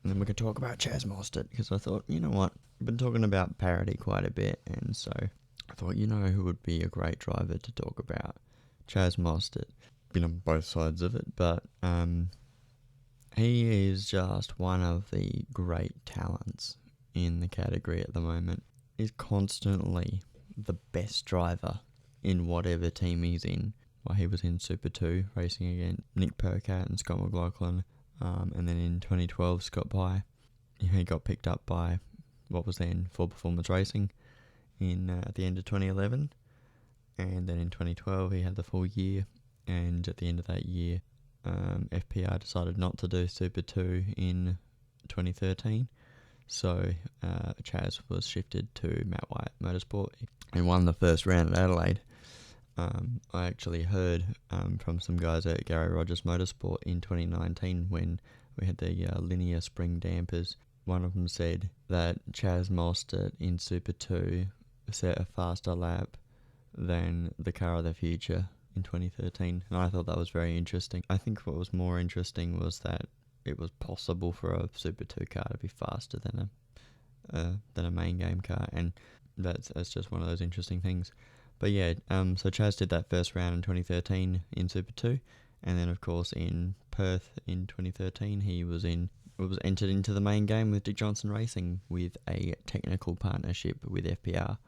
And then we could talk about Chaz Mostert, because I thought, you know what, I've been talking about parity quite a bit, and so I thought, you know who would be a great driver to talk about? Chaz Mostert. Been on both sides of it, but he is just one of the great talents in the category at the moment. He's constantly the best driver in whatever team he's in. Well, he was in Super 2 racing against Nick Percat and Scott McLaughlin. And then in 2012, Scott Pye, he got picked up by what was then Full Performance Racing at the end of 2011. And then in 2012, he had the full year. And at the end of that year, FPR decided not to do Super 2 in 2013. So Chaz was shifted to Matt White Motorsport and won the first round at Adelaide. I actually heard from some guys at Gary Rogers Motorsport in 2019 when we had the linear spring dampers. One of them said that Chaz Mostert in Super 2 set a faster lap than the car of the future in 2013, and I thought that was very interesting. I think what was more interesting was that it was possible for a Super 2 car to be faster than a main game car, and that's just one of those interesting things. But yeah, so Chaz did that first round in 2013 in Super 2, and then of course in Perth in 2013 he was entered into the main game with Dick Johnson Racing with a technical partnership with FPR,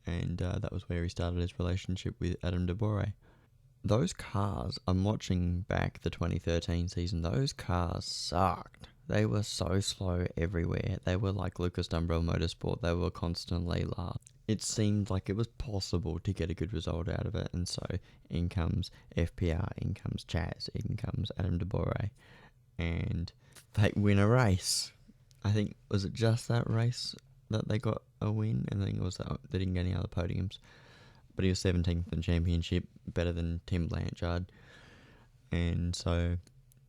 and that was where he started his relationship with Adam De Borre. Those cars, I'm watching back the 2013 season, those cars sucked. They were so slow everywhere. They were like Lucas Dumbrell Motorsport. They were constantly last. It seemed like it was possible to get a good result out of it, and so in comes FPR, in comes Chaz, in comes Adam De Borre, and they win a race. I think, was it just that race that they got a win? And I think it was that they didn't get any other podiums. But he was 17th in the championship, better than Tim Blanchard. And so,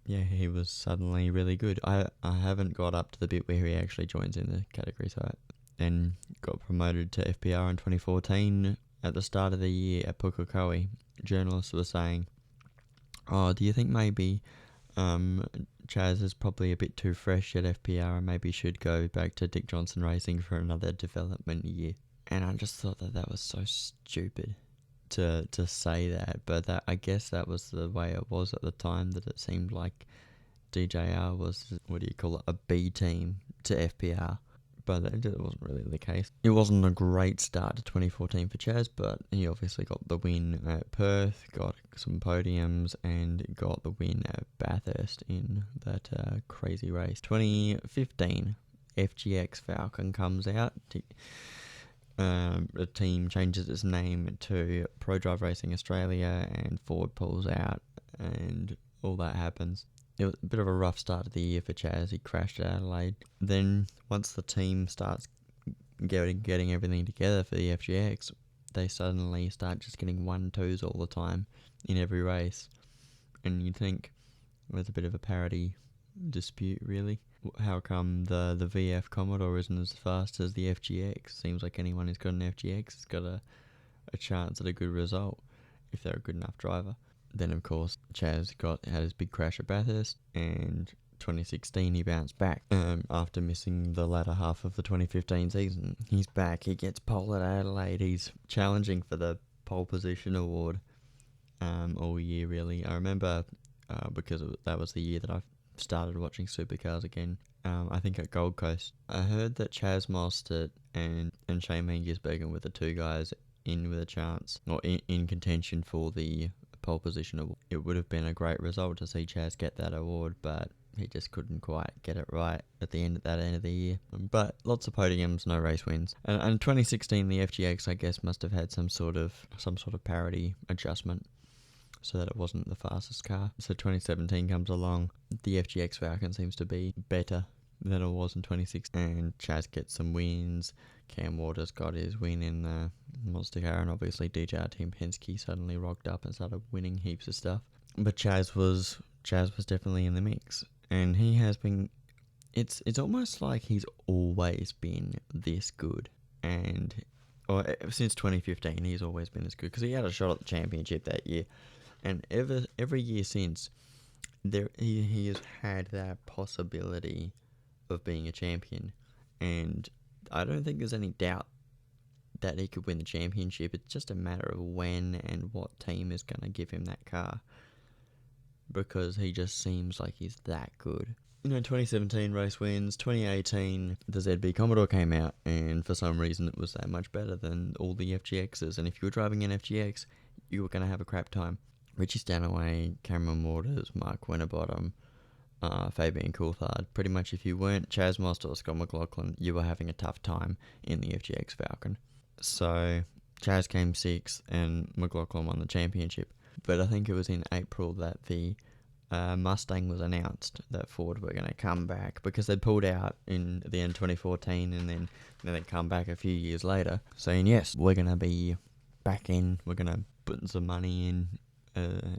yeah, he was suddenly really good. I haven't got up to the bit where he actually joins in the category, so I then got promoted to FPR in 2014. At the start of the year at Pukekohe, journalists were saying, oh, do you think maybe Chaz is probably a bit too fresh at FPR and maybe should go back to Dick Johnson Racing for another development year? And I just thought that was so stupid to say that, but that, I guess that was the way it was at the time, that it seemed like DJR was, a B team to FPR, but it wasn't really the case. It wasn't a great start to 2014 for Chaz, but he obviously got the win at Perth, got some podiums, and got the win at Bathurst in that crazy race. 2015, FGX Falcon comes out. The team changes its name to Pro Drive Racing Australia, and Ford pulls out, and all that happens. It was a bit of a rough start of the year for Chaz. He crashed at Adelaide. Then once the team starts getting everything together for the FGX, they suddenly start just getting 1-2s all the time in every race, and you'd think there's a bit of a parity dispute, really. How come the VF Commodore isn't as fast as the FGX? Seems like anyone who's got an FGX has got a chance at a good result if they're a good enough driver. Then of course Chaz had his big crash at Bathurst, and 2016 he bounced back after missing the latter half of the 2015 season. He's back, he gets pole at Adelaide, he's challenging for the pole position award all year really. I remember because that was the year that I started watching supercars again, I think at Gold Coast. I heard that Chaz Mostert and Shane Gisbergen were the two guys in with a chance, or in contention for the pole position award. It would have been a great result to see Chaz get that award, but he just couldn't quite get it right at the end of the year. But lots of podiums, no race wins. And 2016, the FGX, I guess, must have had some sort of parity adjustment, so that it wasn't the fastest car. So 2017 comes along, the FGX Falcon seems to be better than it was in 2016, and Chaz gets some wins. Cam Waters got his win in the Monster car, and obviously DJR Team Penske suddenly rocked up and started winning heaps of stuff. But Chaz was definitely in the mix, and he has been. It's almost like he's always been this good, and since 2015 he's always been this good, because he had a shot at the championship that year. And every year since, he has had that possibility of being a champion, and I don't think there's any doubt that he could win the championship. It's just a matter of when and what team is going to give him that car, because he just seems like he's that good. 2017 race wins. 2018, the ZB Commodore came out, and for some reason it was that much better than all the FGXs, and if you were driving an FGX, you were going to have a crap time. Richie Stanaway, Cameron Waters, Mark Winterbottom, Fabian Coulthard. Pretty much if you weren't Chaz Mostert or Scott McLaughlin, you were having a tough time in the FGX Falcon. So Chaz came 6th and McLaughlin won the championship. But I think it was in April that the Mustang was announced, that Ford were going to come back, because they'd pulled out in the end of 2014, and then they'd come back a few years later saying, yes, we're going to be back in, we're going to put some money in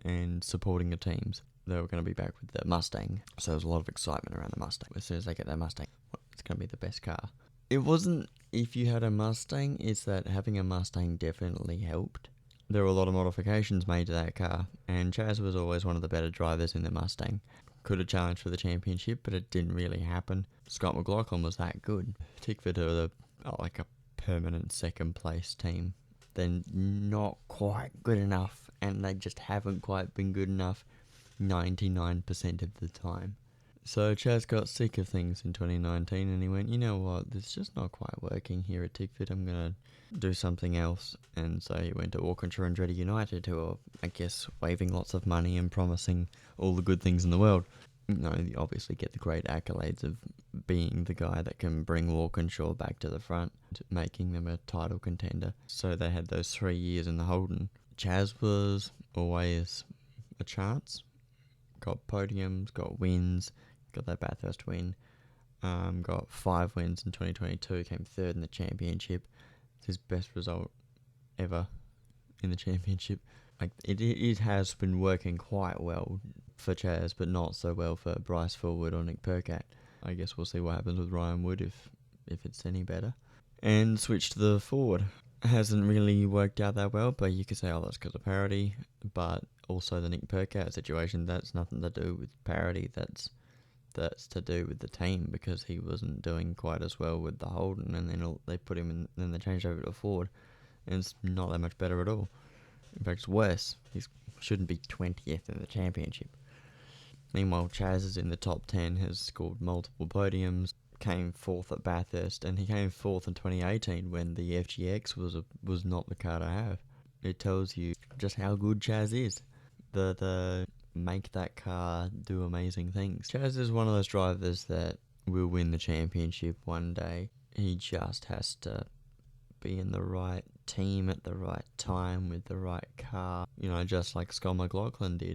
and supporting the teams. They were going to be back with the Mustang. So there was a lot of excitement around the Mustang. As soon as they get that Mustang, it's going to be the best car. It wasn't if you had a Mustang, it's that having a Mustang definitely helped. There were a lot of modifications made to that car, and Chaz was always one of the better drivers in the Mustang. Could have challenged for the championship, but it didn't really happen. Scott McLaughlin was that good. Tickford are like a permanent second place team. They're not quite good enough, and they just haven't quite been good enough 99% of the time. So Chaz got sick of things in 2019, and he went, you know what, it's just not quite working here at Tickford, I'm going to do something else. And so he went to Walkinshaw and Andretti United, who are, I guess, waving lots of money and promising all the good things in the world. You obviously get the great accolades of being the guy that can bring Walkinshaw back to the front, making them a title contender. So they had those 3 years in the Holden. Chaz was always a chance. Got podiums, got wins, got that Bathurst win. Got 5 wins in 2022, came 3rd in the championship. It's his best result ever in the championship. Like it has been working quite well for Chaz, but not so well for Bryce Fullwood or Nick Percat. I guess we'll see what happens with Ryan Wood if it's any better. And switch to the Ford. Hasn't really worked out that well, but you could say, oh, that's because of parity. But also the Nick Percat situation, that's nothing to do with parity. That's to do with the team, because he wasn't doing quite as well with the Holden, and then they put him in, then they changed over to a Ford, and it's not that much better at all. In fact, it's worse. He shouldn't be 20th in the championship. Meanwhile, Chaz is in the top 10, has scored multiple podiums, came 4th at Bathurst, and he came 4th in 2018 when the FGX was not the car to have. It tells you just how good Chaz is. The make that car do amazing things. Chaz is one of those drivers that will win the championship one day. He just has to be in the right team at the right time with the right car, just like Scott McLaughlin did.